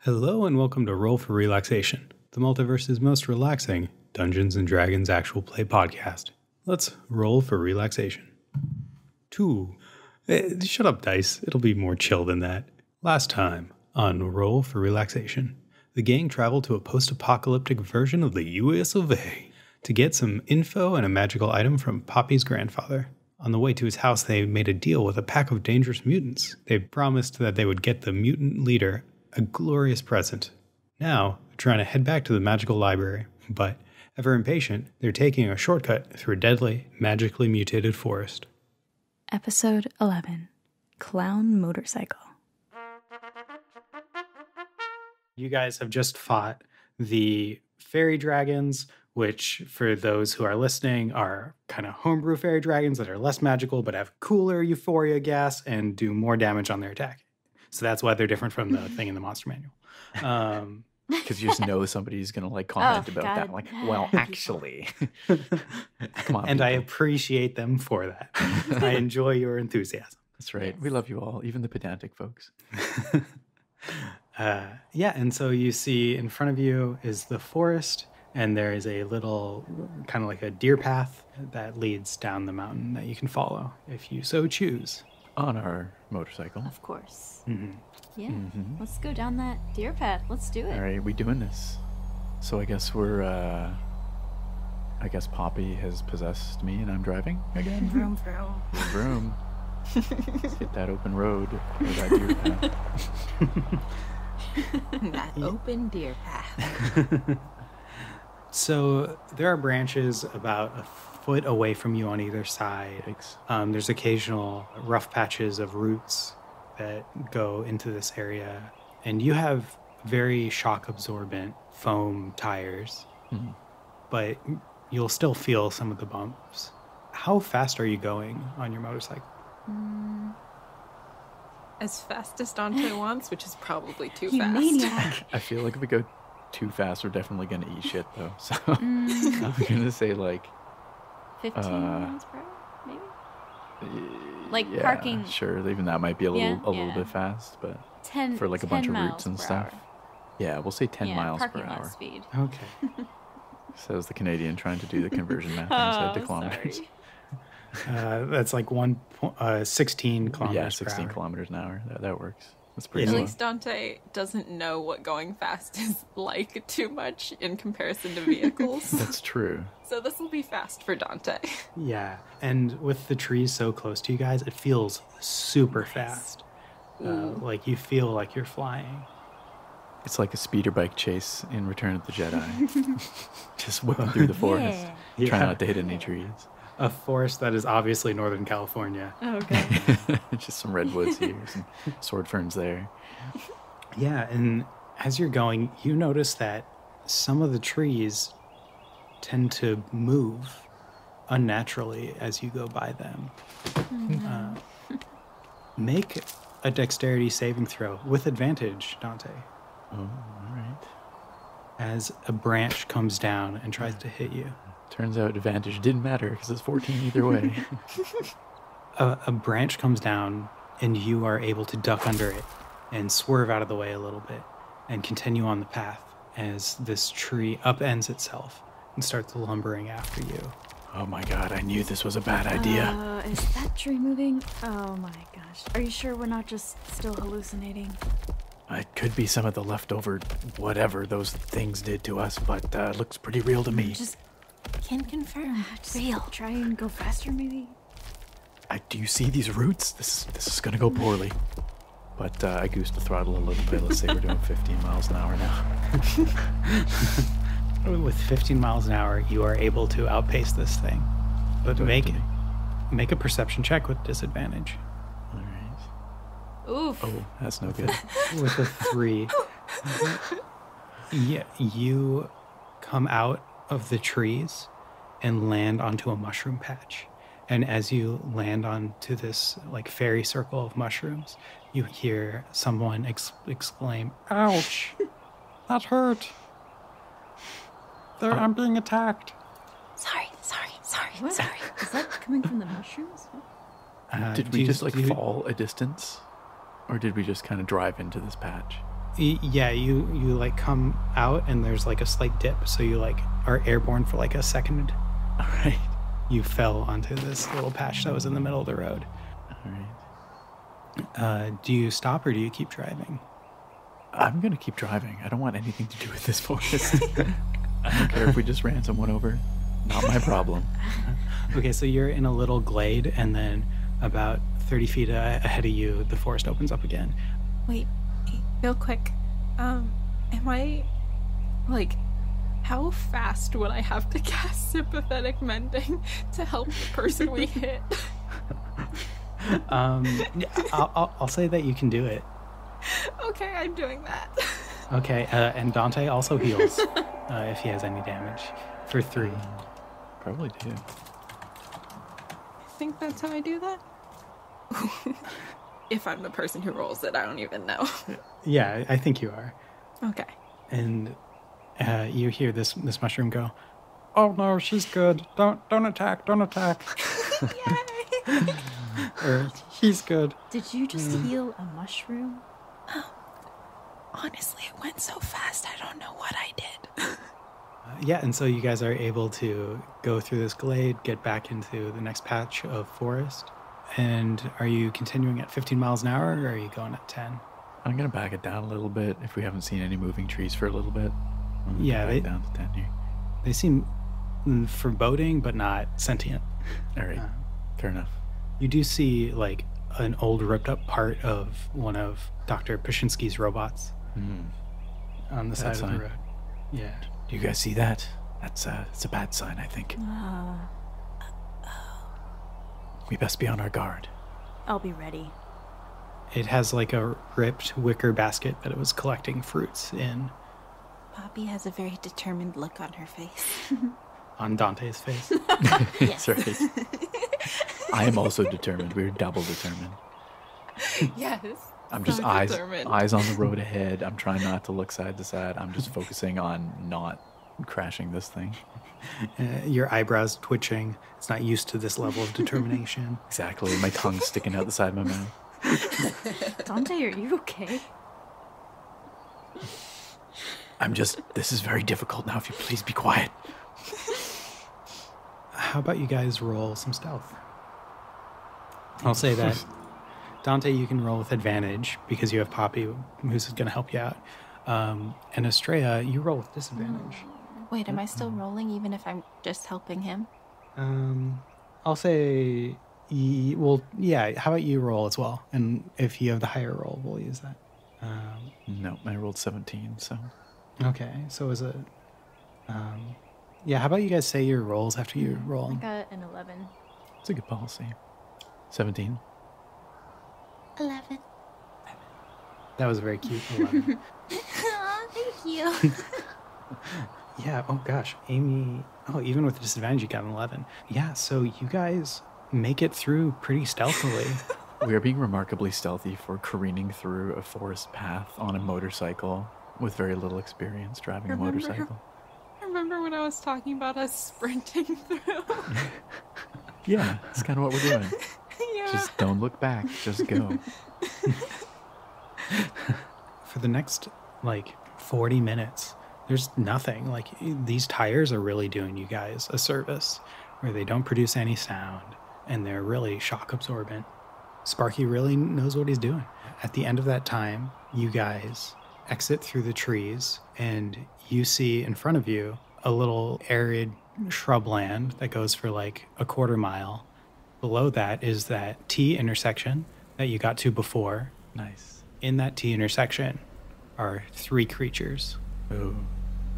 Hello and welcome to Roll for Relaxation, the multiverse's most relaxing Dungeons & Dragons actual play podcast. Let's roll for relaxation. 2. Shut up, Dice. It'll be more chill than that. Last time on Roll for Relaxation, the gang traveled to a post-apocalyptic version of the US of A to get some info and a magical item from Poppy's grandfather. On the way to his house, they made a deal with a pack of dangerous mutants. They promised that they would get the mutant leader a glorious present. Now, they're trying to head back to the magical library, but ever impatient, they're taking a shortcut through a deadly, magically mutated forest. Episode 11, Clown Motorcycle. You guys have just fought the fairy dragons, which, for those who are listening, are kind of homebrew fairy dragons that are less magical but have cooler euphoria gas and do more damage on their attack. So that's why they're different from the thing in the monster manual. Because you just know somebody's going to comment about God. that. Like, well, actually. Come on. And people. I appreciate them for that. I enjoy your enthusiasm. That's right. We love you all, even the pedantic folks. And so you see in front of you is the forest, and there is a little kind of like a deer path that leads down the mountain that you can follow if you so choose. On our motorcycle. Of course. Mm-hmm. Yeah, let's go down that deer path. Let's do it. All right, we doing this. So I guess we're, I guess Poppy has possessed me and I'm driving again. Vroom, vroom. Vroom. Let's hit that open road or that deer path. That open deer path. So there are branches about a foot away from you on either side. Yikes. There's occasional rough patches of roots that go into this area. And you have very shock absorbent foam tires, but you'll still feel some of the bumps. How fast are you going on your motorcycle? As fast as Dante wants, which is probably too You fast. maniac. I feel like if we go too fast, we're definitely going to eat shit, though. So I'm going to say, like, 15 miles per hour, maybe? Like yeah, parking. Sure, even that might be a little Yeah. bit fast, but 10 for like a 10 bunch of miles roots and per stuff. hour. Yeah, we'll say 10 miles per parking lot hour. speed. Okay. Says the Canadian trying to do the conversion math inside the kilometers. Sorry. That's like 16 kilometers Yeah, per 16 hour. kilometers an hour. That works. That's pretty At slow. least Dante doesn't know what going fast is like too much in comparison to vehicles. That's true. So this will be fast for Dante. Yeah, and with the trees so close to you guys, it feels super fast. Like you feel like you're flying. It's like a speeder bike chase in Return of the Jedi. Just whipping through the forest. Yeah. Try not to hit any trees. A forest that is obviously Northern California. Oh, God. Just some redwoods here, some sword ferns there. Yeah, and as you're going, you notice that some of the trees tend to move unnaturally as you go by them. Make a dexterity saving throw with advantage, Dante, Oh, all right. as a branch comes down and tries to hit you. Turns out advantage didn't matter because it's 14 either way. A branch comes down and you are able to duck under it and swerve out of the way a little bit and continue on the path as this tree upends itself and starts lumbering after you. Oh my god, I knew this was a bad idea. Is that tree moving? Oh my gosh. Are you sure we're not just still hallucinating? It could be some of the leftover whatever those things did to us, but it looks pretty real to me. Just Can confirm. real. Try and go faster, maybe? Do you see these roots? This is gonna go poorly. But I goosed the throttle a little bit. Let's say we're doing 15 miles an hour now. With 15 miles an hour, you are able to outpace this thing. But make a perception check with disadvantage. All right. Oof. Oh, that's no good. With a 3. Yeah, you come out of the trees and land onto a mushroom patch. And as you land onto this like fairy circle of mushrooms, you hear someone exclaim, "Ouch! That hurt! I'm being attacked." Sorry. What? Sorry. Is that coming from the mushrooms? Did we just fall a distance? Or did we just kind of drive into this patch? Yeah, you like come out and there's like a slight dip, so you like are airborne for like a second. All right. You fell onto this little patch that was in the middle of the road. All right. Do you stop or do you keep driving? I'm going to keep driving. I don't want anything to do with this forest. I don't care if we just ran someone over. Not my problem. Okay, so you're in a little glade, and then about 30 feet ahead of you, the forest opens up again. Wait, real quick. Am I, like, how fast would I have to cast sympathetic mending to help the person we hit? I'll say that you can do it. Okay, I'm doing that. Okay, and Dante also heals if he has any damage for 3. Probably do. I think that's how I do that. If I'm the person who rolls it, I don't even know. Yeah, I think you are. Okay. And you hear this mushroom go, "Oh no, she's good. Don't attack. Don't attack." Yay! Or he's good. Did you just heal a mushroom? Honestly, it went so fast, I don't know what I did. Yeah, and so you guys are able to go through this glade, get back into the next patch of forest. And are you continuing at 15 miles an hour, or are you going at 10? I'm going to back it down a little bit if we haven't seen any moving trees for a little bit. Yeah, back down to 10 here. They seem foreboding, but not sentient. All right, fair enough. You do see, like, an old ripped-up part of one of Dr. Pashinsky's robots on the side of the road. Yeah. Do you guys see that? It's a bad sign, I think. We best be on our guard. I'll be ready. It has like a ripped wicker basket that it was collecting fruits in. Poppy has a very determined look on her face. On Dante's face. That's right. I am also determined. We're double determined. Yes. I'm just so eyes determined. on the road ahead. I'm trying not to look side to side. I'm just focusing on not crashing this thing. Your eyebrows twitching. It's not used to this level of determination. Exactly. My tongue's sticking out the side of my mouth. Dante, are you okay? This is very difficult now. If you please be quiet. How about you guys roll some stealth? I'll say that Dante, you can roll with advantage because you have Poppy, who's going to help you out. And Estrella, you roll with disadvantage. Wait, am I still rolling even if I'm just helping him? I'll say, well, yeah, how about you roll as well? And if you have the higher roll, we'll use that. No, I rolled 17, so. Okay, so is it... yeah, how about you guys say your rolls after you roll? I got an 11. It's a good policy. 17. 11. That was a very cute 11. Aw, thank you. Yeah, oh gosh, Amy... Oh, even with disadvantage, you got an 11. Yeah, so you guys make it through pretty stealthily. We are being remarkably stealthy for careening through a forest path on a motorcycle with very little experience driving a motorcycle. Remember when I was talking about us sprinting through? Yeah, that's kind of what we're doing. Yeah. Just don't look back. Just go. For the next, 40 minutes, there's nothing. These tires are really doing you guys a service where they don't produce any sound and they're really shock absorbent. Sparky really knows what he's doing. At the end of that time, you guys exit through the trees and you see in front of you a little arid shrubland that goes for a quarter mile. Below that is that T intersection that you got to before. Nice. In that T intersection are 3 creatures. Ooh,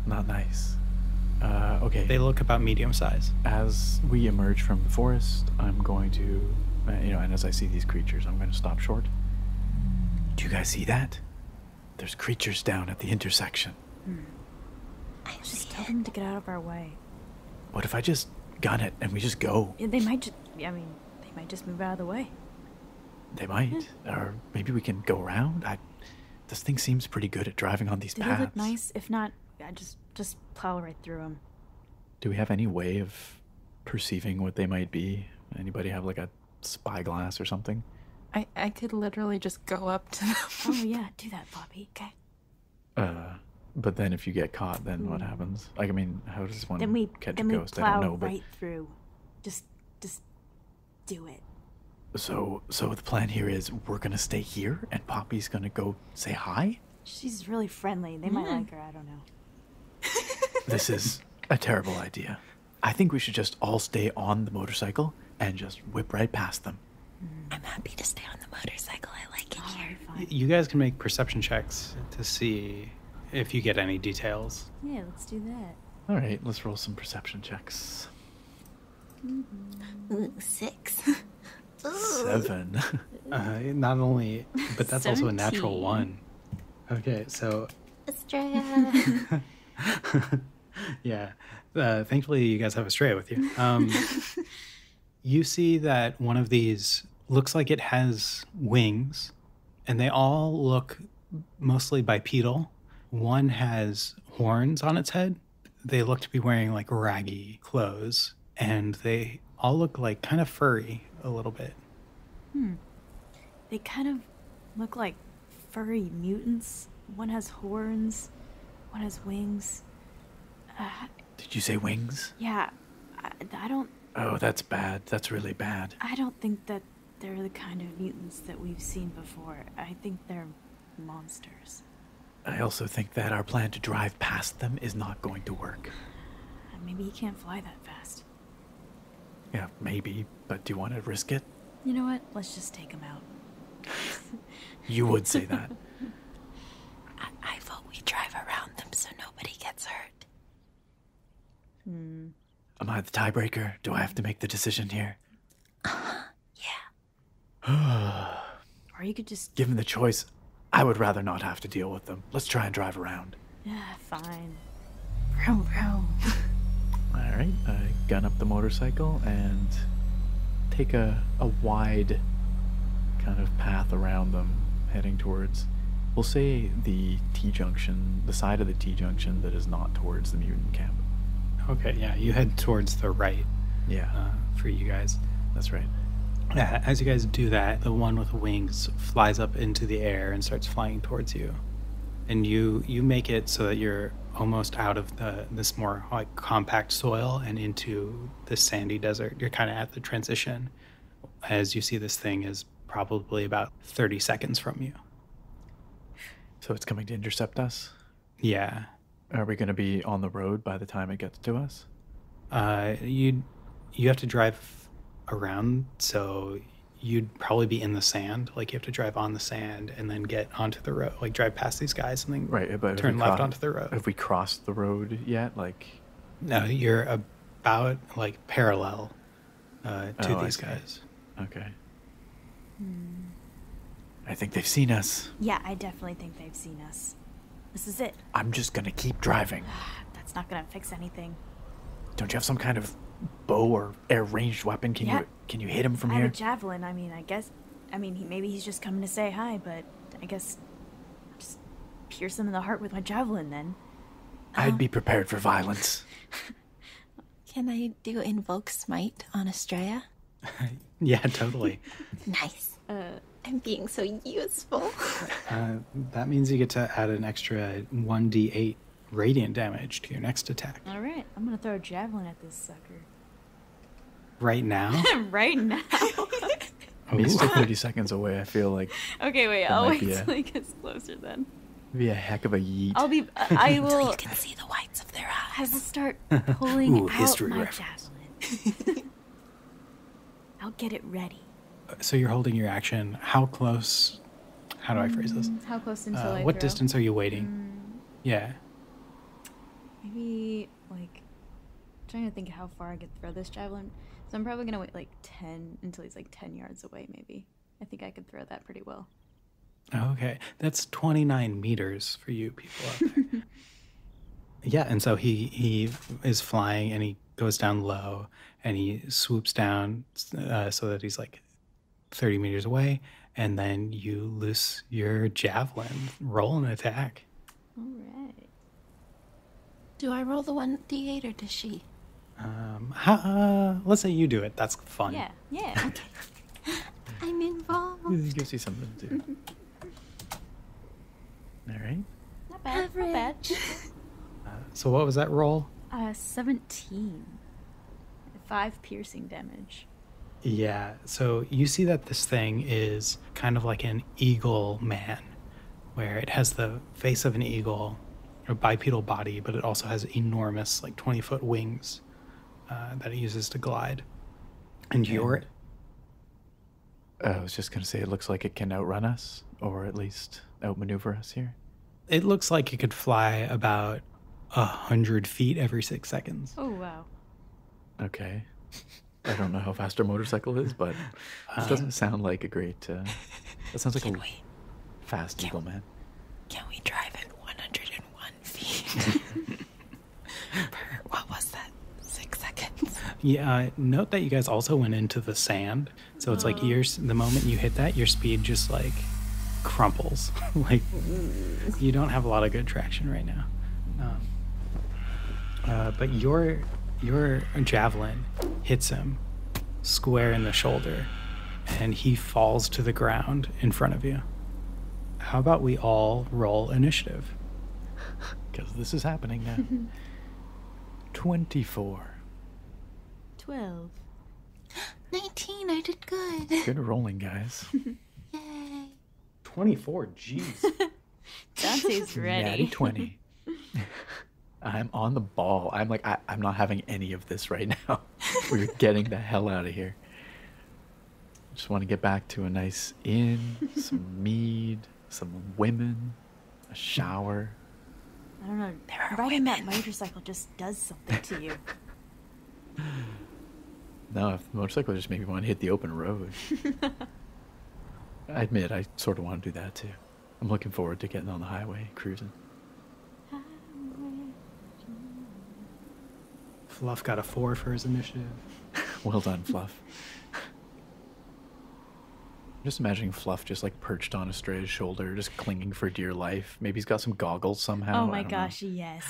not nice. Okay. They look about medium size. As we emerge from the forest, I'm going to, and as I see these creatures, I'm going to stop short. Do you guys see that? There's creatures down at the intersection. I just tell them to get out of our way. What if I just gun it and we just go? Yeah, they might just move out of the way. They might. Or maybe we can go around. This thing seems pretty good at driving on these Do paths. they look nice? If not, I just plow right through them. Do we have any way of perceiving what they might be? Anybody have a spyglass or something? I could literally just go up to them. Oh yeah, do that, Poppy. Okay. But then if you get caught, then what happens? Like, I mean, how does one Then we catch then a we ghost? I plow don't know, but right through. Just do it. so the plan here is we're gonna stay here, and Poppy's gonna go say hi. She's really friendly. They might like her. I don't know. This is a terrible idea. I think we should just all stay on the motorcycle and just whip right past them. I'm happy to stay on the motorcycle. I like it here. Fine. You guys can make perception checks to see if you get any details. Yeah, let's do that. All right, let's roll some perception checks. Ooh, 6. 7. Not only, but that's also a natural 17. 1. Okay, so Estrella. yeah. Thankfully, you guys have Estrella with you. You see that one of these looks like it has wings, and they all look mostly bipedal. One has horns on its head. They look to be wearing like raggy clothes, and they all look like kind of furry a little bit. They kind of look like furry mutants. One has horns. One has wings. Did you say wings? Yeah, I don't. Oh, that's bad. That's really bad. I don't think that they're the kind of mutants that we've seen before. I think they're monsters. I also think that our plan to drive past them is not going to work. Maybe he can't fly that fast. Yeah, maybe, but do you want to risk it? You know what? Let's just take him out. You would say that. I vote we drive around them so nobody gets hurt. Am I the tiebreaker? Do I have to make the decision here? Yeah. Or you could just. Given the choice, I would rather not have to deal with them. Let's try and drive around. Yeah, fine. Vroom, vroom. All right, I gun up the motorcycle and take a wide kind of path around them, heading towards, we'll say, the T-junction, the side of the T-junction that is not towards the mutant camp. Okay, yeah, you head towards the right Yeah, for you guys. that's right. As you guys do that, the one with the wings flies up into the air and starts flying towards you. And you make it so that you're almost out of this more like compact soil and into the sandy desert. You're kind of at the transition as you see this thing is probably about 30 seconds from you. So it's coming to intercept us? Yeah. Are we going to be on the road by the time it gets to us? You have to drive around, so you'd probably be in the sand. Like you have to drive on the sand and then get onto the road, like drive past these guys and then Right, but turn left onto the road. Have we crossed the road yet? Like, No, you're about like parallel to Oh, I these see. guys. okay. I think they've seen us. Yeah, I definitely think they've seen us. This is it. I'm just going to keep driving. That's not gonna fix anything. Don't you have some kind of bow or air-ranged weapon? Can you hit him from I have here? a javelin. I mean, maybe he's just coming to say hi, but I guess I'll just pierce him in the heart with my javelin then. I'd be prepared for violence. Can I do invoke smite on Estrella? Yeah, totally. Nice. I'm being so useful. That means you get to add an extra 1d8 radiant damage to your next attack. All right, I'm gonna throw a javelin at this sucker. Right now? Right now. I mean, it's still 30 seconds away. I feel like Okay, wait. That I'll might wait be till he gets closer then. it'd be a heck of a yeet. I'll be. I Until will. you can see the whites of their I eyes. will start pulling Ooh, out history my reference. javelin. I'll get it ready. So you're holding your action. How close? How do I phrase this? How close until I What throw? distance are you waiting? Yeah. Maybe like. Trying to think of how far I could throw this javelin. So I'm probably gonna wait like 10 until he's like 10 yards away. Maybe. I think I could throw that pretty well. Okay. That's 29 meters for you people out there. Yeah, and so he is flying and he goes down low and he swoops down so that he's like 30 meters away, and then you loose your javelin, roll an attack. All right. Do I roll the 1d8 or does she? Let's say you do it. That's fun. Yeah. Yeah. I'm involved. It gives you something to do. All right. Not not bad. Not bad. So what was that roll? 17. 5 piercing damage. Yeah, so you see that this thing is kind of like an eagle man, where it has the face of an eagle, a bipedal body, but it also has enormous, like 20-foot wings that it uses to glide. And you're... I was just going to say, it looks like it can outrun us, or at least outmaneuver us here. It looks like it could fly about 100 feet every 6 seconds. Oh, wow. Okay. I don't know how fast our motorcycle is, but it doesn't sound like a great... that sounds like fast eagle man. Can we drive at 101 feet? What was that? 6 seconds? Yeah, note that you guys also went into the sand. So it's like the moment you hit that, your speed just like crumples. Like you don't have a lot of good traction right now. But your javelin hits him square in the shoulder and he falls to the ground in front of you. How about we all roll initiative? Because this is happening now. 24. 12. 19, I did good. Good rolling, guys. Yay. 24, jeez. Dante's ready. Natty 20. I'm on the ball. I'm like, I'm not having any of this right now. We're getting the hell out of here. Just want to get back to a nice inn, some mead, some women, a shower. I don't know. There are Riding that women. motorcycle just does something to you. No, if the motorcycle just made me want to hit the open road. I admit, I sort of want to do that too. I'm looking forward to getting on the highway, cruising. Fluff got a 4 for his initiative. Well done, Fluff. Just imagining Fluff just like perched on Estrella's shoulder, just clinging for dear life. Maybe he's got some goggles somehow. Oh my I don't know. gosh, yes.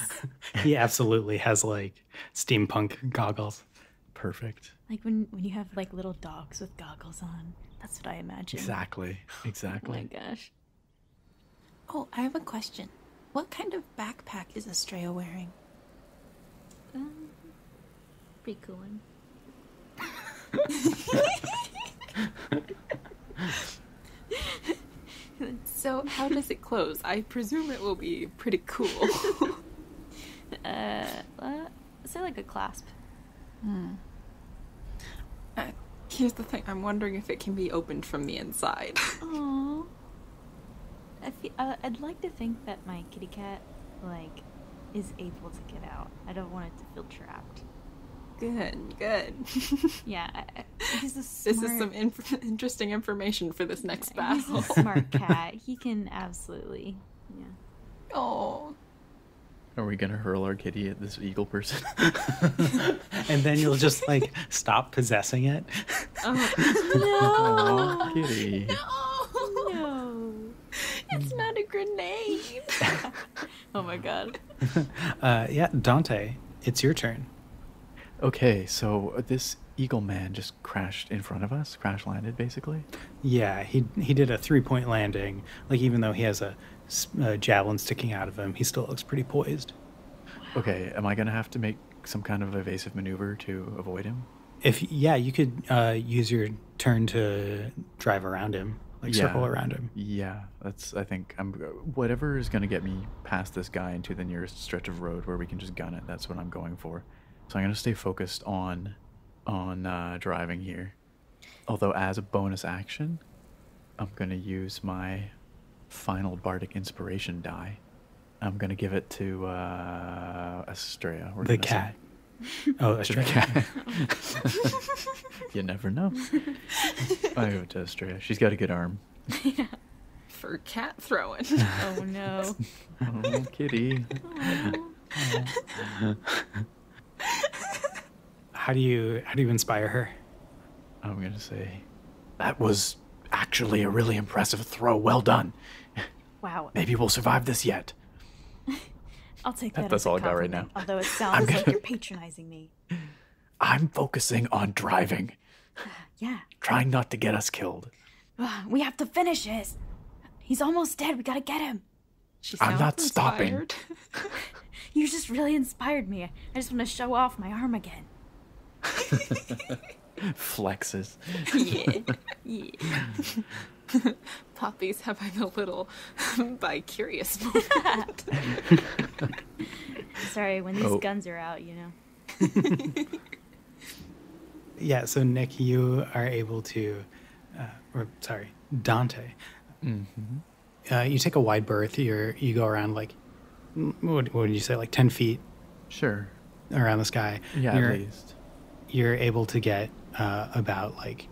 He absolutely has like steampunk goggles. Perfect. Like when you have like little dogs with goggles on. That's what I imagine. Exactly. Oh Exactly. my gosh. Oh, I have a question. What kind of backpack is Estrella wearing? Pretty cool one. So, how does it close? I presume it will be pretty cool. Say like a clasp. Here's the thing. I'm wondering if it can be opened from the inside. Aww. I'd like to think that my kitty cat, like, is able to get out. I don't want it to feel trapped. Good. Yeah, he's a This smart... is some interesting information for this next He's battle. a smart cat. He can absolutely, yeah. Oh. Are we gonna hurl our kitty at this eagle person? And then you'll just like stop possessing it. Aw, kitty. No. It's not a grenade. Oh my god. Yeah, Dante, it's your turn. Okay, so this eagle man just crashed in front of us, crash landed basically. Yeah, he did a 3-point landing. Like even though he has a javelin sticking out of him, he still looks pretty poised. Okay, am I gonna have to make some kind of evasive maneuver to avoid him? You could use your turn to drive around him, like circle around him. Yeah, I think whatever is gonna get me past this guy into the nearest stretch of road where we can just gun it. That's what I'm going for. So I'm gonna stay focused on driving here. Although as a bonus action, I'm gonna use my final bardic inspiration die. I'm gonna give it to Estrella. The cat. Oh, that's To the right. cat. You never know. I give it to Estrella. She's got a good arm. For cat throwing. Oh no. Oh, kitty. How do you inspire her? I'm gonna say, that was actually a really impressive throw. Well done. Wow. Maybe we'll survive this yet. I'll take that That's as a all I got right compliment, now. Although it sounds like you're patronizing me. I'm focusing on driving, Yeah. trying not to get us killed. We have to finish this. He's almost dead. We gotta get him. She I'm sounds not stopping. inspired. You just really inspired me. I just want to show off my arm again. Flexes. Yeah. Poppy's having a little bi-curious moment. Sorry, when these Oh. guns are out, you know. Yeah, so Nick, you are able to, Dante. You take a wide berth. You go around like, what would you say, like 10 feet Sure. around the sky. Yeah, you're, at least. You're able to get about like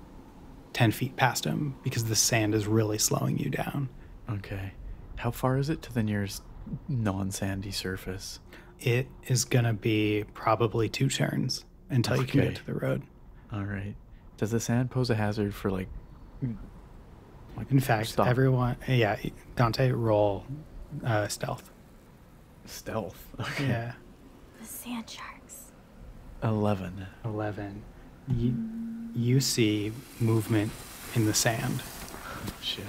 10 feet past him because the sand is really slowing you down. Okay. How far is it to the nearest non-sandy surface? It is going to be probably 2 turns until you can Okay. get to the road. All right. Does the sand pose a hazard for like In fact, stop? everyone, Dante, roll stealth. Stealth? Okay. Yeah. The sand sharks. 11. 11. You see movement in the sand. Shit.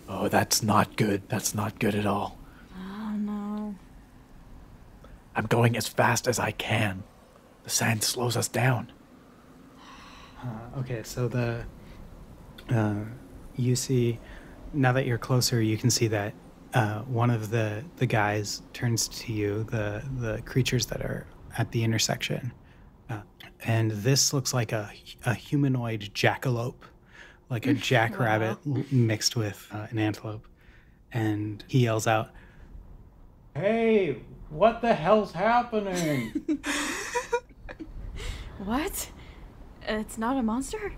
Oh, that's not good. That's not good at all. Oh no. I'm going as fast as I can. The sand slows us down. Okay, so you see, now that you're closer, you can see that one of the guys turns to you, the creatures that are at the intersection. And this looks like a humanoid jackalope, like a jackrabbit mixed with an antelope. And he yells out, "Hey, what the hell's happening?" What? It's not a monster?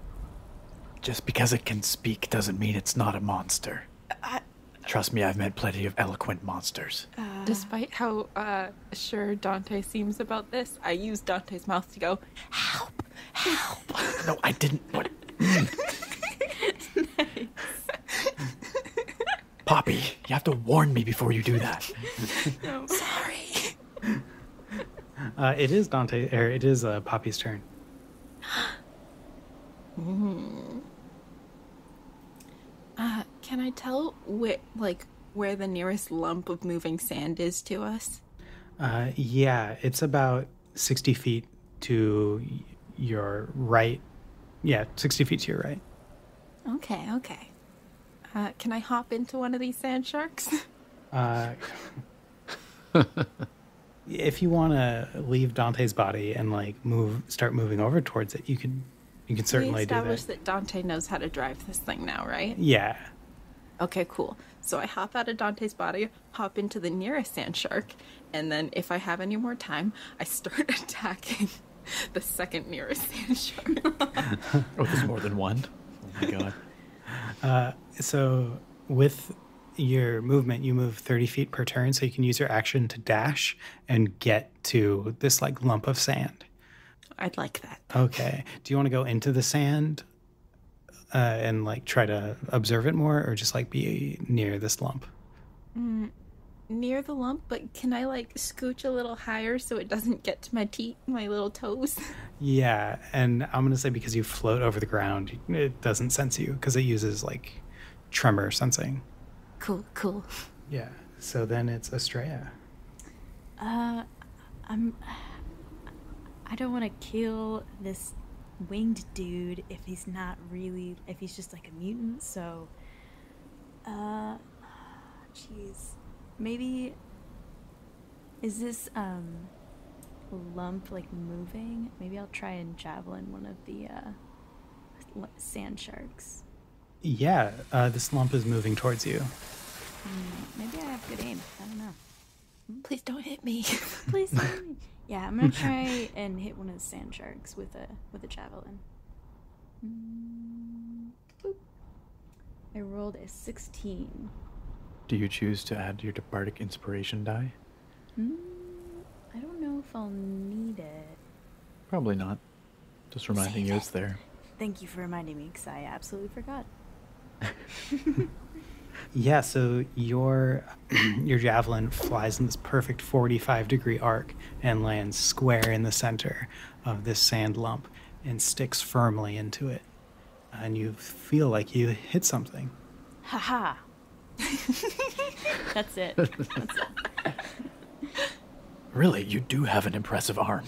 Just because it can speak doesn't mean it's not a monster. Trust me, I've met plenty of eloquent monsters. Despite how sure Dante seems about this, I use Dante's mouth to go, help, help. No, I didn't. What? Poppy, you have to warn me before you do that. Sorry. It is it is Poppy's turn. Can I tell where the nearest lump of moving sand is to us? Yeah, it's about 60 feet to your right. Yeah, 60 feet to your right. Okay. Can I hop into one of these sand sharks? If you want to leave Dante's body and like start moving over towards it, you can certainly We do established that. that Dante knows how to drive this thing now, right? Yeah. Okay, cool. So I hop out of Dante's body, hop into the nearest sand shark, and then if I have any more time, I start attacking the second nearest sand shark. Oh, there's more than one? Oh my god. So with your movement, you move 30 feet per turn, so you can use your action to dash and get to this like lump of sand. I'd like that. Okay. Do you want to go into the sand and like try to observe it more, or just like be near this lump? Near the lump, but can I like scooch a little higher so it doesn't get to my little toes? Yeah, and I'm going to say because you float over the ground, it doesn't sense you because it uses like tremor sensing. Cool. Yeah. So then it's Estrella. I don't want to kill this winged dude if he's just like a mutant, so jeez. Maybe is this lump like moving? Maybe I'll try and javelin one of the sand sharks. Yeah, this lump is moving towards you. Maybe I have good aim. I don't know. Please don't hit me. Please. Don't hit me. Yeah, I'm gonna try and hit one of the sand sharks with a javelin. Boop. I rolled a 16. Do you choose to add your bardic inspiration die? I don't know if I'll need it. Probably not. Just reminding you it's there. Thank you for reminding me, because I absolutely forgot. Yeah, so your javelin flies in this perfect 45-degree arc and lands square in the center of this sand lump and sticks firmly into it. And you feel like you hit something. Haha. That's it. That's it. Really, you do have an impressive arm.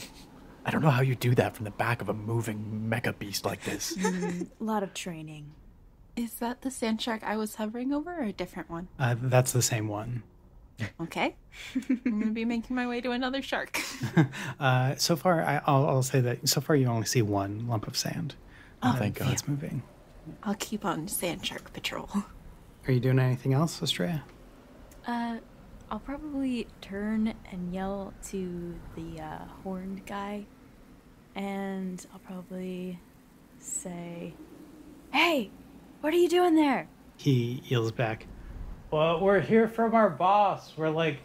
I don't know how you do that from the back of a moving mecha beast like this. A lot of training. Is that the sand shark I was hovering over or a different one? That's the same one. Okay. I'm going to be making my way to another shark. So far, I'll say that so far you only see one lump of sand. Thank God. It's moving. I'll keep on sand shark patrol. Are you doing anything else, Estrella? I'll probably turn and yell to the horned guy, and I'll probably say, "Hey, what are you doing there?" He yells back, "Well, we're here from our boss. We're like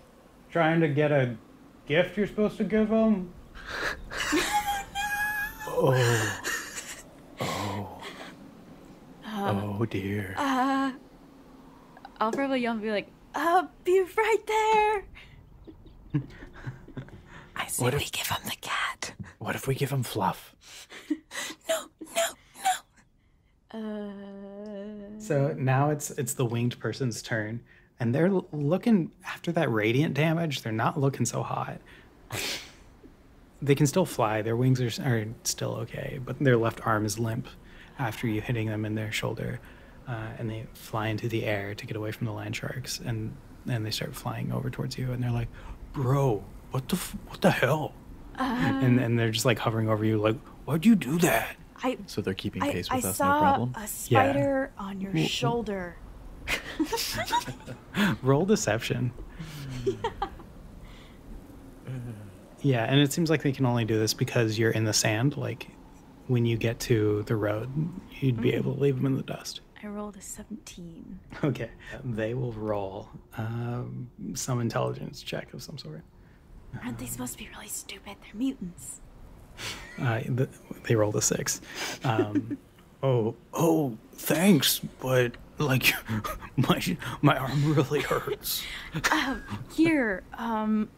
trying to get a gift you're supposed to give him." Oh. Oh dear. I'll probably yell and be like, be right there." I say What we if- give him the cat. What if we give him Fluff? No. So now it's the winged person's turn, and they're looking after that radiant damage. They're not looking so hot. They can still fly. Their wings are still okay, but their left arm is limp after you hitting them in their shoulder, and they fly into the air to get away from the land sharks, and they start flying over towards you, and they're like, "Bro, what the hell?" And they're just like hovering over you, like, "Why'd you do that?" So they're keeping pace I with us, saw no problem? a spider on your Well, shoulder. Roll deception. Yeah, and it seems like they can only do this because you're in the sand. Like, when you get to the road, you'd be able to leave them in the dust. I rolled a 17. Okay. They will roll some intelligence check of some sort. Aren't they supposed to be really stupid? They're mutants. They rolled a 6. Oh, thanks, but like my arm really hurts. Here, can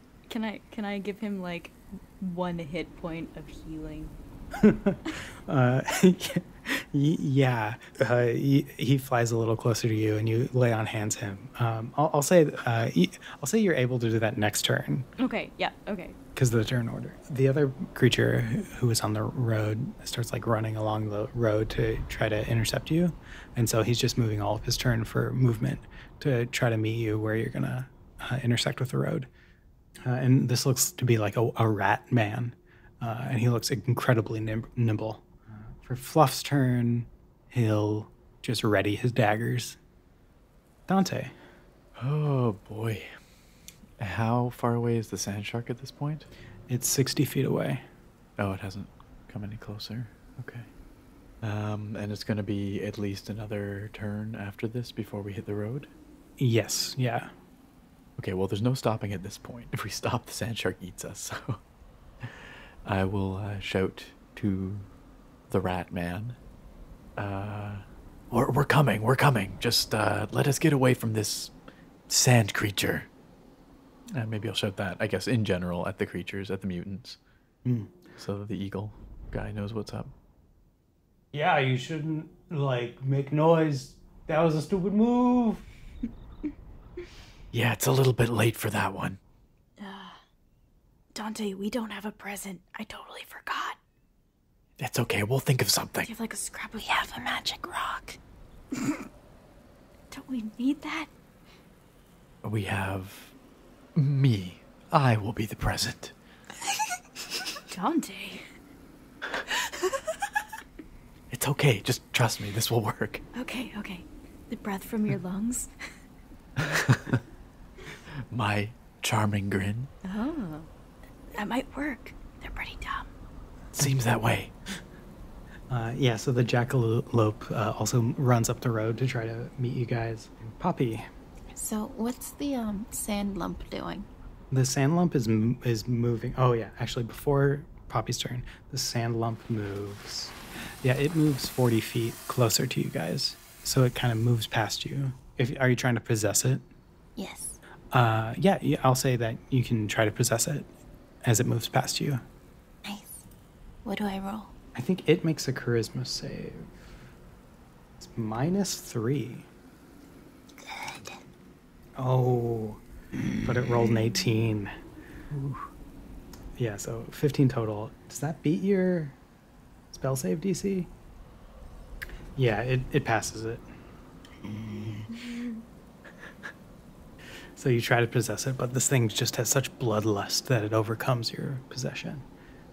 I give him like 1 hit point of healing? Yeah. He flies a little closer to you, and you lay on hands him. I'll say you're able to do that next turn Okay, yeah, okay. because of the turn order. The other creature who is on the road starts like running along the road to try to intercept you, and so he's just moving all of his turn for movement to try to meet you where you're gonna intersect with the road. And this looks to be like a rat man, and he looks incredibly nimble. For Fluff's turn, he'll just ready his daggers. Dante. Oh boy. How far away is the sand shark at this point? It's 60 feet away. Oh, it hasn't come any closer. Okay. And it's going to be at least another turn after this before we hit the road? Yes, yeah. Okay, well, there's no stopping at this point. If we stop, the sand shark eats us. So I will shout to the rat man. We're coming. Just let us get away from this sand creature. And maybe I'll shout that, I guess, in general, at the creatures, at the mutants. So that the eagle guy knows what's up. Yeah, you shouldn't, make noise. That was a stupid move. Yeah, it's a little bit late for that one. Dante, we don't have a present. I totally forgot. It's okay, we'll think of something. Do you have like a scrap of We have a magic rock. Don't we need that? We have me. I will be the present. Dante. It's okay, just trust me, this will work. Okay. The breath from your lungs. My charming grin. Oh. That might work. They're pretty dumb. Seems that way. Yeah, so the jackalope also runs up the road to try to meet you guys. Poppy. So what's the sand lump doing? The sand lump is moving. Oh, yeah, actually, before Poppy's turn, the sand lump moves. Yeah, it moves 40 feet closer to you guys. So it kind of moves past you. Are you trying to possess it? Yes. Yeah, I'll say that you can try to possess it as it moves past you. Nice. What do I roll? I think it makes a charisma save. It's -3. Good. Oh, but it rolled an 18. Ooh. Yeah, so 15 total. Does that beat your spell save DC? Yeah, it passes it. So you try to possess it, but this thing just has such bloodlust that it overcomes your possession.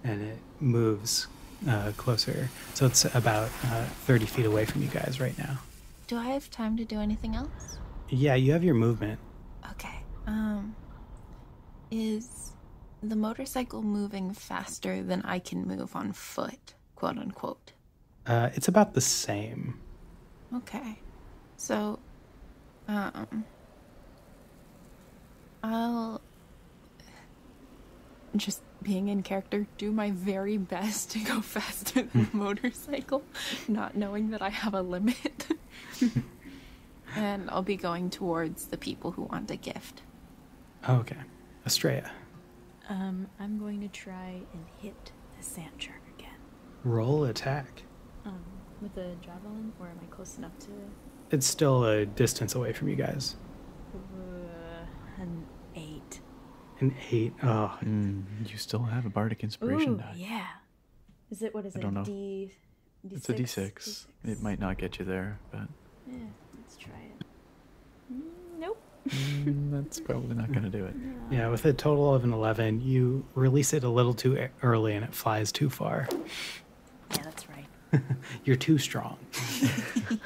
And it moves closer. So it's about 30 feet away from you guys right now. Do I have time to do anything else? Yeah, you have your movement. Okay. Is the motorcycle moving faster than I can move on foot, quote unquote? It's about the same. Okay. So, I'll just being in character, do my very best to go faster than the motorcycle, not knowing that I have a limit. And I'll be going towards the people who want a gift. Okay. Estrella, I'm going to try and hit the sand shark again. roll attack. With a javelin, or am I close enough to... It's still a distance away from you guys. An 8. An 8. Oh, You still have a bardic inspiration Ooh, die. yeah. Is it, what is I it, don't know. D6? It's a D6. It might not get you there, but Yeah, let's try it. Nope. that's probably not going to do it. yeah, with a total of an 11, you release it a little too early and it flies too far. Yeah, that's right. You're too strong.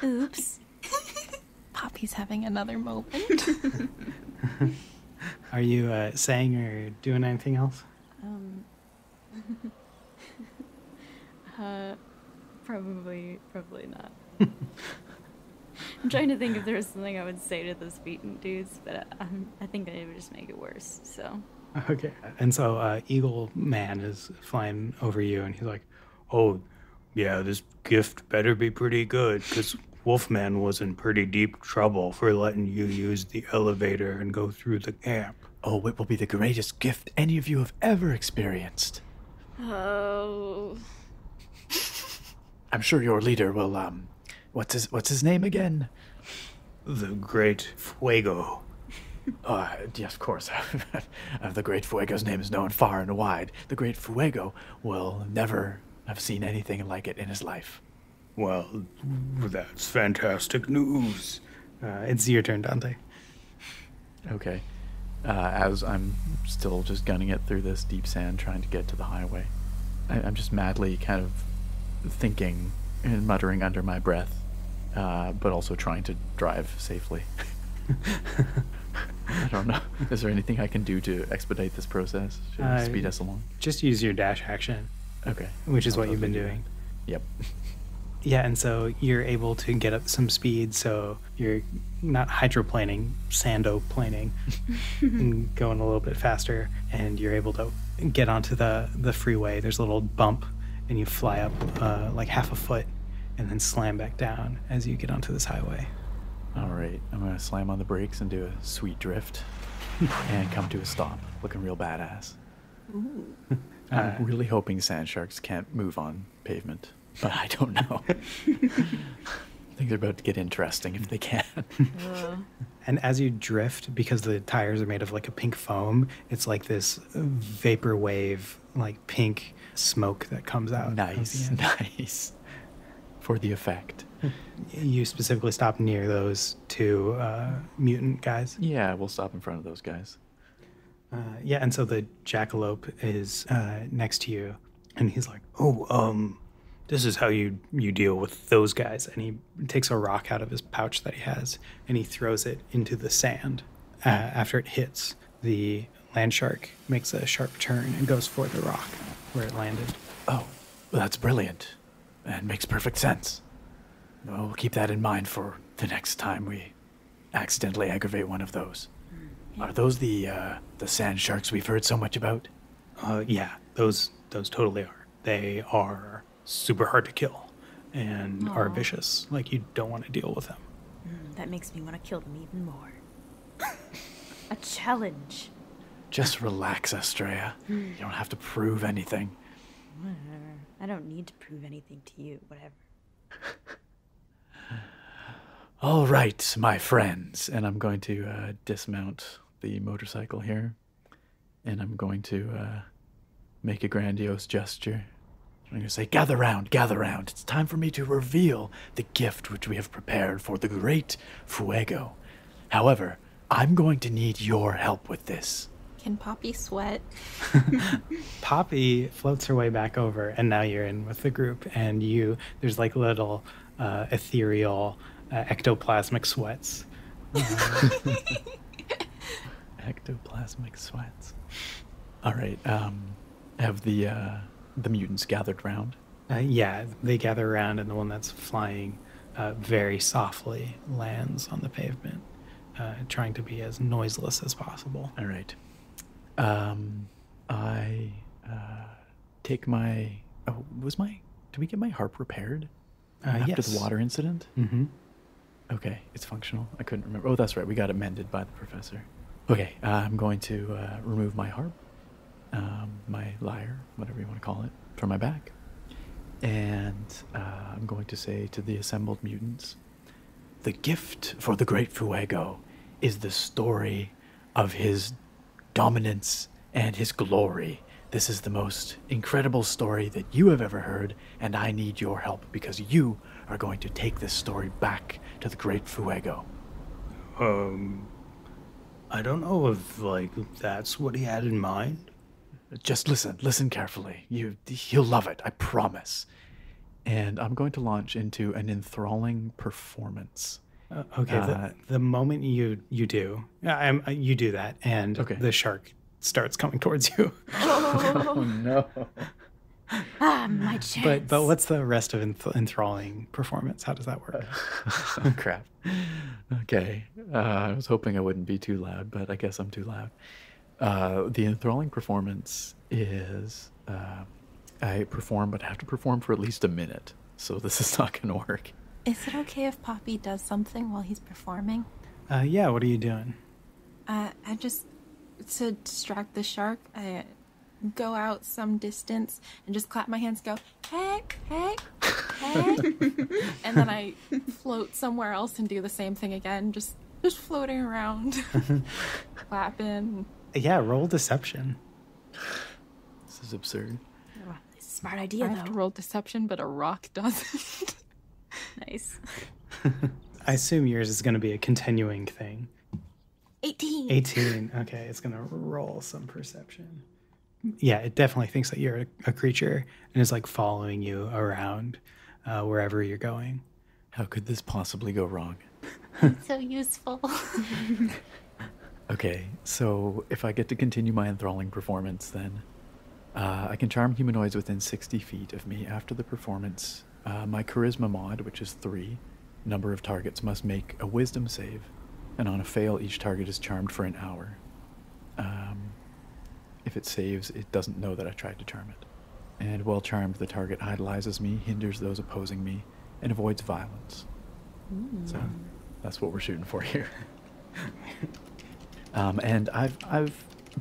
Oops. Poppy's having another moment. Are you saying or doing anything else? Probably not. I'm trying to think if there was something I would say to those beaten dudes, but I think it would just make it worse, so. Okay. And so Eagle Man is flying over you and he's like, oh, yeah, this gift better be pretty good because Wolfman was in pretty deep trouble for letting you use the elevator and go through the camp. Oh, it will be the greatest gift any of you have ever experienced. Oh. I'm sure your leader will, what's his name again? The Great Fuego. Yes, of course. The Great Fuego's name is known far and wide. The Great Fuego will never have seen anything like it in his life. Well, that's fantastic news. It's your turn, Dante. Okay. As I'm still just gunning it through this deep sand, trying to get to the highway, I'm just madly kind of thinking and muttering under my breath, but also trying to drive safely. I don't know. Is there anything I can do to expedite this process? Should I speed us along? Just use your dash action, Okay. which is I'll what you've been totally do doing. that. Yep. Yeah, and so you're able to get up some speed, so you're not hydroplaning, sandoplaning, and going a little bit faster, and you're able to get onto the freeway. There's a little bump, and you fly up like half a foot, and then slam back down as you get onto this highway. All right. I'm going to slam on the brakes and do a sweet drift and come to a stop, looking real badass. I'm really hoping sand sharks can't move on pavement, but I don't know. I think they're about to get interesting if they can. And as you drift, because the tires are made of like a pink foam, it's like this vapor wave, like pink smoke that comes out. Nice, of the end. nice. For the effect. You specifically stop near those two mutant guys. Yeah, we'll stop in front of those guys. Yeah, and so the jackalope is next to you, and he's like, "Oh, this is how you deal with those guys." And he takes a rock out of his pouch that he has, and he throws it into the sand. After it hits, the land shark makes a sharp turn and goes for the rock where it landed. Oh, well, that's brilliant. That makes perfect sense. We'll keep that in mind for the next time we accidentally aggravate one of those. Are those the sand sharks we've heard so much about? Yeah, those totally are. They are super hard to kill and are vicious. Like, you don't want to deal with them. That makes me want to kill them even more. A challenge. Just relax, Estrella. You don't have to prove anything. Whatever. I don't need to prove anything to you. Whatever. All right, my friends. And I'm going to dismount the motorcycle here. And I'm going to make a grandiose gesture. I'm going to say, gather round, gather round. It's time for me to reveal the gift which we have prepared for the great Fuego. However, I'm going to need your help with this. Can Poppy sweat? Poppy floats her way back over, and now you're in with the group, and there's like little ethereal ectoplasmic sweats. Ectoplasmic sweats. All right, have the mutants gathered round? Yeah, they gather around, and the one that's flying very softly lands on the pavement, trying to be as noiseless as possible. All right. I take my... Oh, did we get my harp repaired? After Yes. the water incident? Mm-hmm. Okay, it's functional. I couldn't remember. Oh, that's right. We got it mended by the professor. Okay, I'm going to remove my harp, my lyre, whatever you want to call it, from my back. And I'm going to say to the assembled mutants, the gift for the great Fuego is the story of his dominance and his glory. This is the most incredible story that you have ever heard, and I need your help because you are going to take this story back to the great Fuego. I don't know if that's what he had in mind. Just listen carefully. He'll love it, I promise. And I'm going to launch into an enthralling performance. Okay, the moment you do, you do that, and Okay. the shark starts coming towards you. Oh no. My chance. But what's the rest of enthralling performance? How does that work? Oh, crap. Okay. I was hoping I wouldn't be too loud, but I guess I'm too loud. The enthralling performance is I perform, but I have to perform for at least a minute. So this is not going to work. Is it okay if Poppy does something while he's performing? Yeah, what are you doing? To distract the shark, I go out some distance and just clap my hands, go, hey, hey, hey. And then I float somewhere else and do the same thing again, just floating around, clapping. Yeah, roll deception. This is absurd. It's a smart I idea, have to though. roll deception, but a rock doesn't. Nice. I assume yours is going to be a continuing thing. 18. 18. Okay, it's going to roll some perception. Yeah, it definitely thinks that you're a creature and is like following you around wherever you're going. How could this possibly go wrong? So useful. Okay, so if I get to continue my enthralling performance, then I can charm humanoids within 60 feet of me. After the performance, my charisma mod, which is 3, number of targets must make a wisdom save, and on a fail, each target is charmed for an hour. If it saves, it doesn't know that I tried to charm it. And while charmed, the target idolizes me, hinders those opposing me, and avoids violence. So that's what we're shooting for here. And I've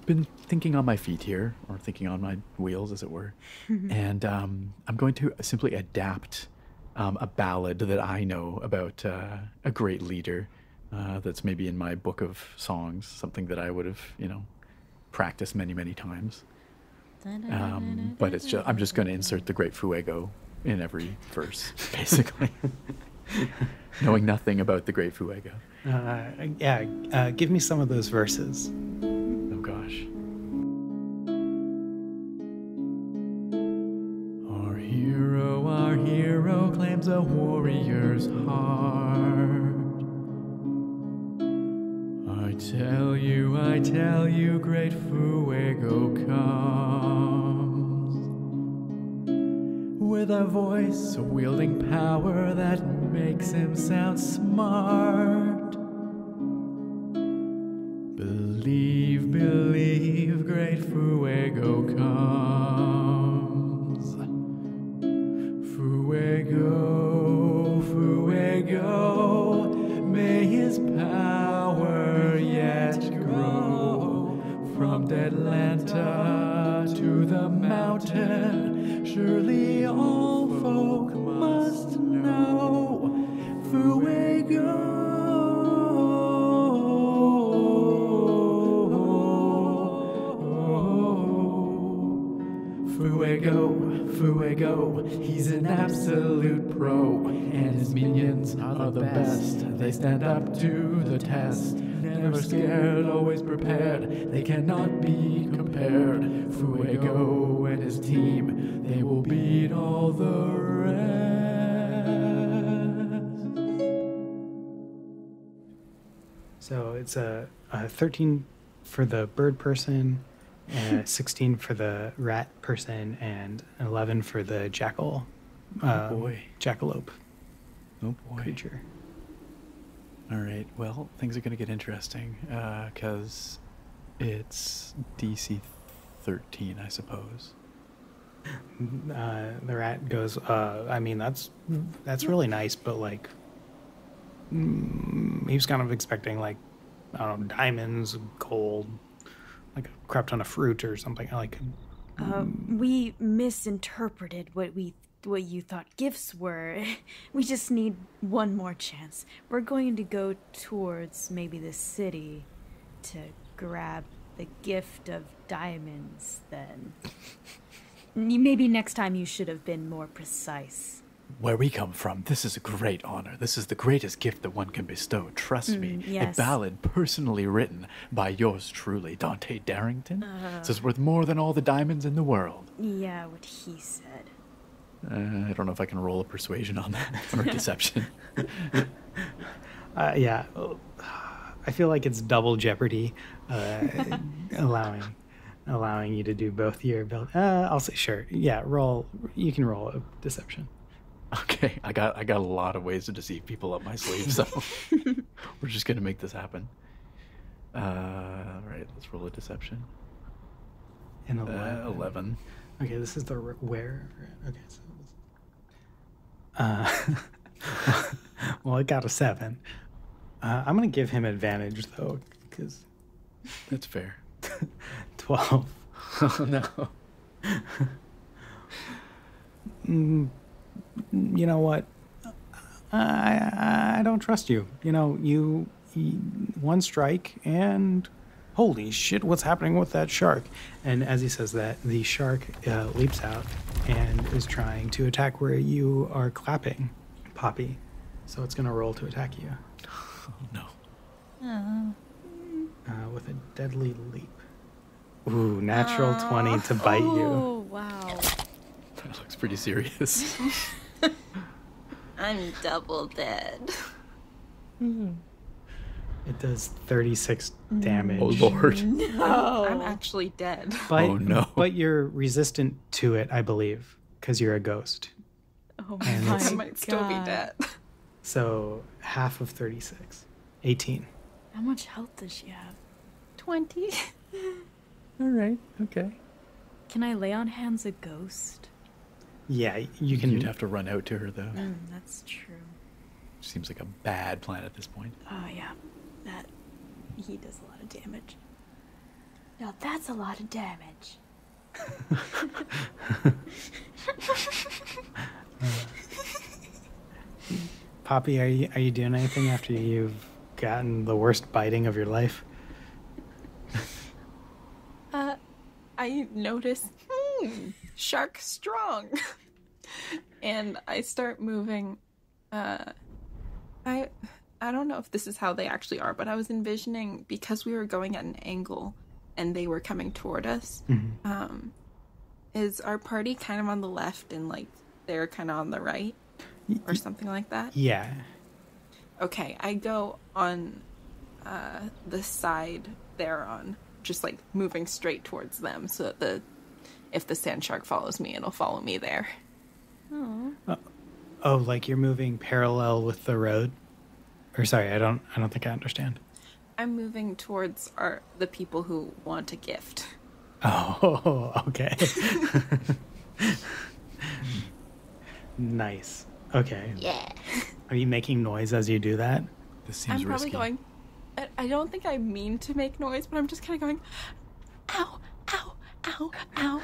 been thinking on my feet here, or thinking on my wheels, as it were. And I'm going to simply adapt a ballad that I know about a great leader that's maybe in my book of songs, something that I would have, practiced many, many times. But I'm just going to insert the Great Fuego in every verse, basically. Knowing nothing about the Great Fuego. Give me some of those verses. Oh gosh. Our hero claims a warrior's heart. I tell you, great Fuego comes with a voice wielding power that makes him sound smart. Believe, great Fuego comes. Fuego, may his power yet grow. From Deadlanta to the mountain, surely all folk must know. Fuego, he's an absolute pro, and his minions are the best. They stand up to the test, never scared, always prepared. They cannot be compared. Fuego and his team, they will beat all the rest. So it's a 13 for the bird person, 16 for the rat person, and 11 for the jackal. Oh boy. Jackalope Oh boy. creature. All right. Well, things are going to get interesting because it's DC 13, I suppose. The rat goes, I mean, that's really nice, but like, he was kind of expecting like, I don't know, diamonds, gold, like a crap ton of fruit or something. Like, We misinterpreted what you thought gifts were. We just need one more chance. We're going to go towards maybe the city to grab the gift of diamonds then. Maybe next time you should have been more precise. Where we come from, this is a great honor. This is the greatest gift that one can bestow. Trust me. yes. A ballad personally written by yours truly, Dante Darrington. It's worth more than all the diamonds in the world. Yeah, what he said. I don't know if I can roll a persuasion on that or deception. yeah, I feel like it's double jeopardy, allowing you to do both your ability. I'll say sure. Yeah, roll. You can roll a deception. Okay, I got a lot of ways to deceive people up my sleeve, so we're just gonna make this happen. All right, let's roll a deception. An 11. 11. Okay, this is the where. Okay, so well, it got a 7. I'm gonna give him advantage though, because That's fair. 12. Oh no. You know what? I don't trust you. You know, you one strike and holy shit, what's happening with that shark? And as he says that, the shark leaps out and is trying to attack where you are clapping, Poppy. So it's going to roll to attack you. Oh no. With a deadly leap. Ooh, natural 20 to bite you. Oh, wow. That looks pretty serious. I'm double dead. It does 36 damage. Oh lord. I'm actually dead. But, Oh, no. But you're resistant to it, I believe, because you're a ghost. Oh And my it's- I might still be God. dead. So half of 36. 18. How much health does she have? 20. All right. Okay. Can I lay on hands a ghost? Yeah, you can. You'd have to run out to her though. That's true. Seems like a bad plan at this point. Oh, yeah. He does a lot of damage. Now that's a lot of damage. Poppy, are you doing anything after you've gotten the worst biting of your life? I notice, shark strong. And I start moving. I don't know if this is how they actually are, but I was envisioning, because we were going at an angle and they were coming toward us, is our party kind of on the left and like they're kind of on the right or something like that? Yeah. Okay, I go on the side they're on, just like moving straight towards them, so that if the sand shark follows me, it'll follow me there. Oh, like you're moving parallel with the road? Or sorry, I don't think I understand. I'm moving towards the people who want a gift. Oh, okay. Nice. Okay. Yeah. Are you making noise as you do that? This seems I'm probably risky. going. I don't think I mean to make noise, but I'm just kind of going, ow, ow, ow, ow.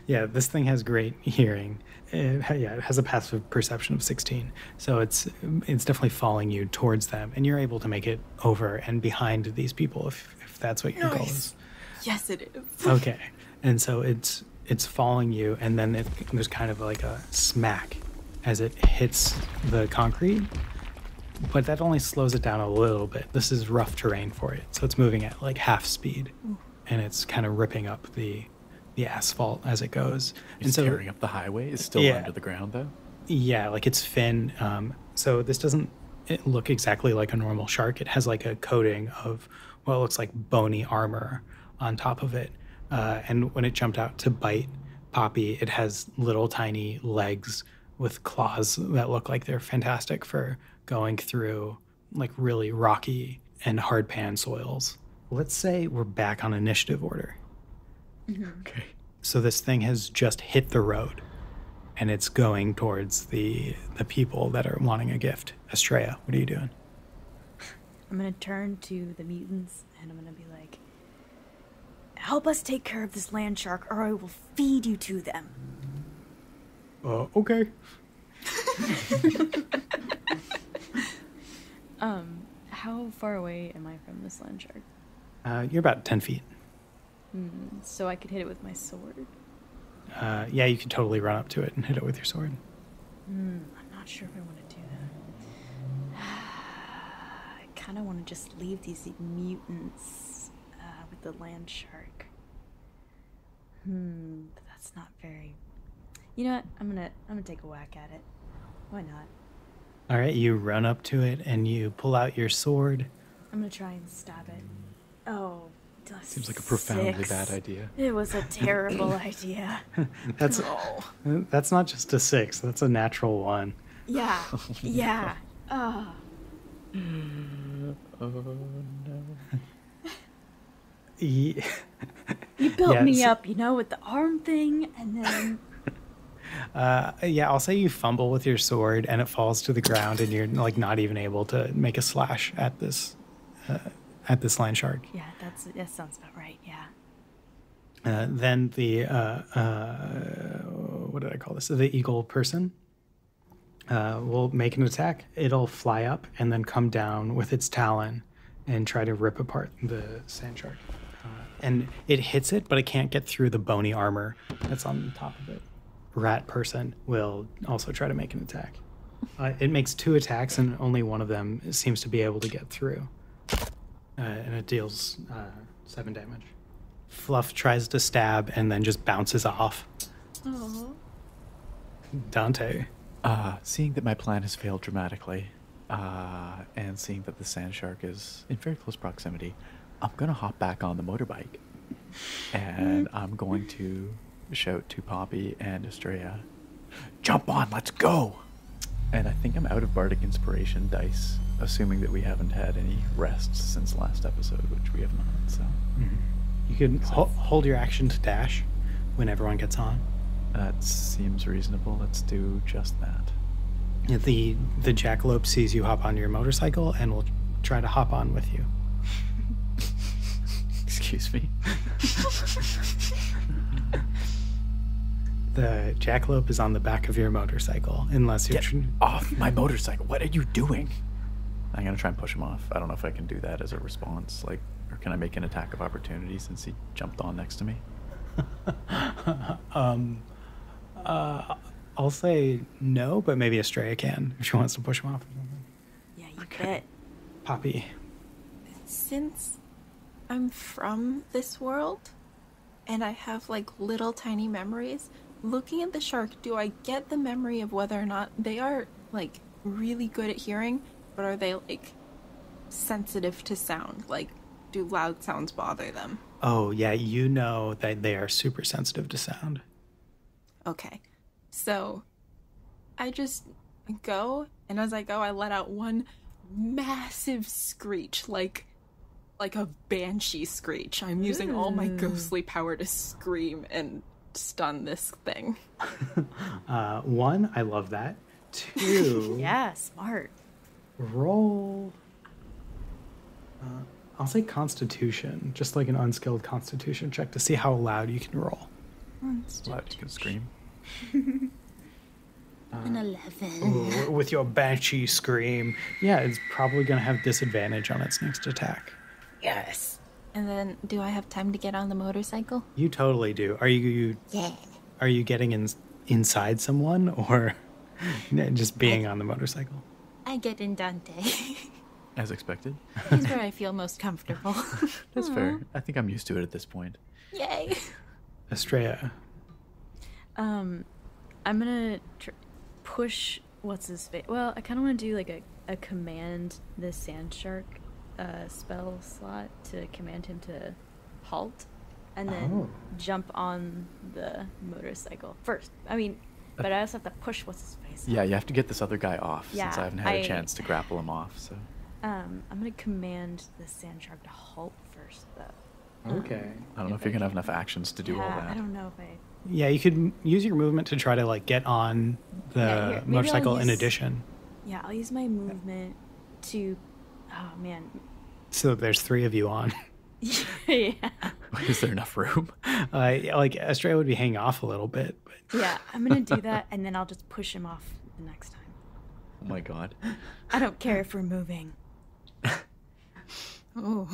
Yeah, this thing has great hearing. It has a passive perception of 16. So it's definitely following you towards them, and you're able to make it over and behind these people if that's what your goal is. Yes, it is. Okay. And so it's following you, and then there's kind of like a smack as it hits the concrete, but that only slows it down a little bit. This is rough terrain for it, so it's moving at like half speed, and it's kind of ripping up the asphalt as it goes. It's and so tearing up the highway. It's still under the ground, though. Yeah, like it's fin. So this doesn't look exactly like a normal shark. It has like a coating of what looks like bony armor on top of it. And when it jumped out to bite Poppy, it has little tiny legs with claws that look like they're fantastic for going through like really rocky and hard pan soils. Let's say we're back on initiative order. Okay. So this thing has just hit the road, and it's going towards the people that are wanting a gift. Estrella, what are you doing? I'm gonna turn to the mutants and I'm gonna be like, help us take care of this land shark or I will feed you to them. Okay. How far away am I from this land shark? You're about 10 feet. So I could hit it with my sword. Yeah, you could totally run up to it and hit it with your sword. I'm not sure if I want to do that. I kind of want to just leave these mutants with the land shark. But that's not very. You know what? I'm gonna take a whack at it. Why not? All right, you run up to it and you pull out your sword. I'm gonna try and stab it. Oh, Seems like a profoundly 6. bad idea. It was a terrible idea. That's not just a 6. That's a natural 1. Yeah, yeah. Oh no. Yeah. You built Yeah, me so- up, with the arm thing, and then Yeah, I'll say you fumble with your sword and it falls to the ground, and you're like not even able to make a slash at this land shark. yeah, that sounds about right. Yeah. Then the what did I call this? The eagle person will make an attack. It'll fly up and then come down with its talon and try to rip apart the sand shark. And it hits it, but it can't get through the bony armor that's on top of it. Rat person will also try to make an attack. It makes 2 attacks, and only one of them seems to be able to get through. And it deals 7 damage. Fluff tries to stab and then just bounces off. Oh. Dante. Seeing that my plan has failed dramatically, and seeing that the sand shark is in very close proximity, I'm gonna hop back on the motorbike, and I'm going to shout to Poppy and Estrella, "Jump on, let's go!" And I think I'm out of bardic inspiration dice, assuming that we haven't had any rests since last episode, which we have not. So You can hold your action to dash when everyone gets on. that seems reasonable. Let's do just that. The jackalope sees you hop on your motorcycle and will try to hop on with you. Excuse me. The jackalope is on the back of your motorcycle, unless you're... Get off my motorcycle. What are you doing? I'm going to try and push him off. I don't know if I can do that as a response. Or can I make an attack of opportunity since he jumped on next to me? I'll say no, but maybe Estrella can if she wants to push him off. Yeah, you bet. Poppy. Since I'm from this world and I have little tiny memories, looking at the shark, do I get the memory of whether or not they are really good at hearing, but are they sensitive to sound? Do loud sounds bother them? Oh, yeah, you know that they are super sensitive to sound. Okay. So I just go, and as I go, I let out one massive screech, like a banshee screech. I'm using all my ghostly power to scream and stun this thing. 1, I love that. 2, Yeah, smart. roll. I'll say Constitution, just like an unskilled Constitution check to see how loud you can roll. Loud you can scream. An 11. Ooh, with your banshee scream. Yeah, it's probably going to have disadvantage on its next attack. Yes. And then, do I have time to get on the motorcycle? You totally do. Are you Yeah. getting inside someone or just being on the motorcycle? I get in Dante. As expected. He's where I feel most comfortable. That's fair. I think I'm used to it at this point. Yay. Estrella. I'm gonna push what's his face. Well, I kind of want to do like a command the sand shark spell slot to command him to halt, and then jump on the motorcycle first. I mean, but I also have to push what's his face. Yeah, you have to get this other guy off since Yeah, I haven't had a chance to grapple him off. So I'm gonna command the sand shark to halt first, though. Okay. I don't know if you're gonna have enough actions to do all Yeah, that. I don't know if I. Yeah, you could use your movement to try to like get on the Yeah, here, maybe I'll motorcycle in use- addition. Yeah, I'll use my movement to. Oh man. So there's 3 of you on. Yeah. Is there enough room? Like Estrella would be hanging off a little bit, but Yeah, I'm gonna do that, and then I'll just push him off the next time. Oh my god. I don't care if we're moving. Oh.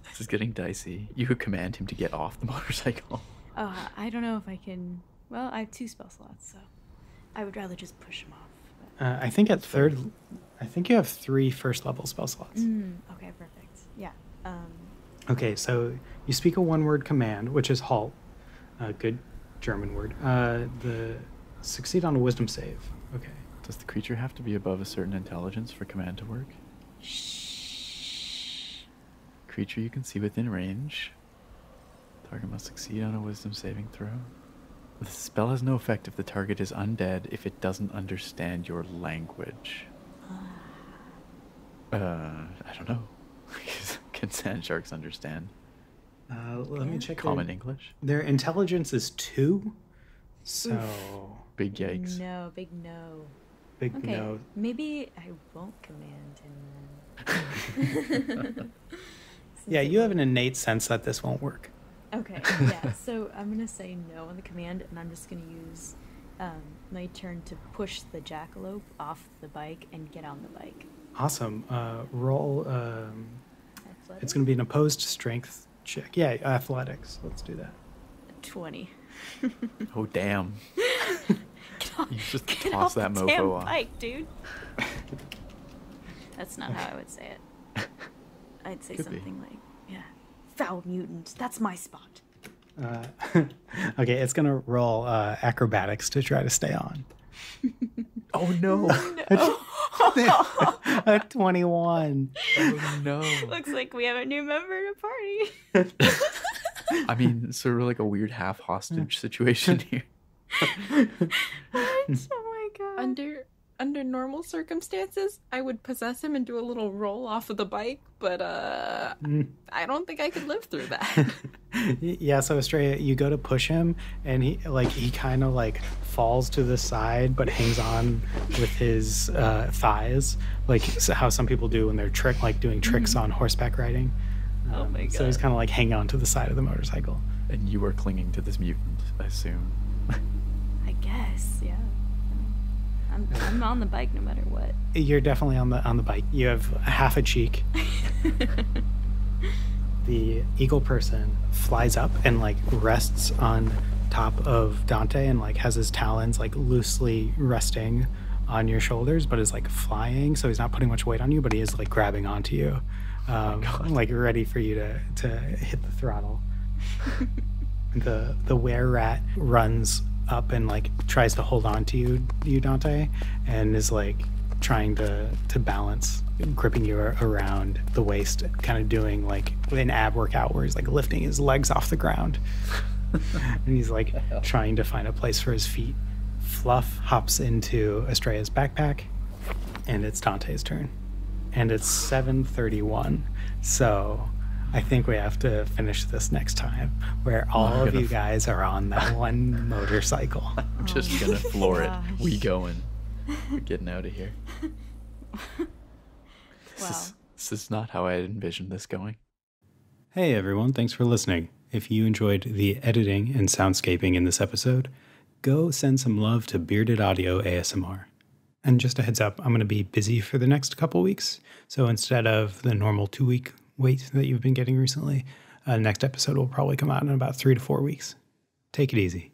This is getting dicey. You could command him to get off the motorcycle. I don't know if I can. Well, I have 2 spell slots, so I would rather just push him off. But... I think at third, I think you have 3 first level spell slots. Okay, perfect. Yeah. Okay, so you speak a 1-word command, which is halt. A good German word. Succeed on a wisdom save. Okay. Does the creature have to be above a certain intelligence for command to work? Creature you can see within range. Target must succeed on a wisdom saving throw. The spell has no effect if the target is undead if it doesn't understand your language. I don't know. Can sand sharks understand Let me check. common English? Their intelligence is 2, so Big yikes. No, big no. big Okay, no. maybe I won't command him then. Yeah, you have an innate sense that this won't work. Okay, yeah, so I'm gonna say no on the command, and I'm just gonna use my turn to push the jackalope off the bike and get on the bike. Awesome. Roll. Athletics? It's going to be an opposed strength check. Yeah, athletics. Let's do that. 20. Oh, damn. Get off, You just get toss off that the mofo damn off. bike, dude. That's not how I would say it. I'd say Could be. something like, yeah, foul mutant. That's my spot. Okay, it's going to roll acrobatics to try to stay on. Oh, no. A 21. Oh, no. Looks like we have a new member to party. I mean, sort of like a weird half hostage situation here. Oh my god. Under normal circumstances, I would possess him and do a little roll off of the bike, but I don't think I could live through that. Yeah, so Estrella, you go to push him, and he kind of like falls to the side, but hangs on with his thighs, like how some people do when they're doing tricks on horseback riding. Oh my god. So he's kind of like hanging on to the side of the motorcycle. And you are clinging to this mutant, I assume. I guess, yeah. I'm on the bike no matter what. You're definitely on the bike. You have half a cheek. The eagle person flies up and like rests on top of Dante and like has his talons like loosely resting on your shoulders, but is like flying, so he's not putting much weight on you, but he is like grabbing onto you, like ready for you to hit the throttle. The were rat runs up and like tries to hold on to you Dante, and is like trying to balance, gripping you around the waist, kind of doing like an ab workout where he's like lifting his legs off the ground. And he's like trying to find a place for his feet. Fluff hops into Estrella's backpack, and it's Dante's turn, and it's 7:31, so I think we have to finish this next time, where all of you guys are on that one motorcycle. I'm just gonna floor it. gosh. We going. We're getting out of here. Wow. This is not how I had envisioned this going. Hey everyone, thanks for listening. if you enjoyed the editing and soundscaping in this episode, go send some love to Bearded Audio ASMR. And just a heads up, I'm going to be busy for the next couple weeks. So instead of the normal 2-week wait that you've been getting recently, next episode will probably come out in about 3 to 4 weeks. Take it easy.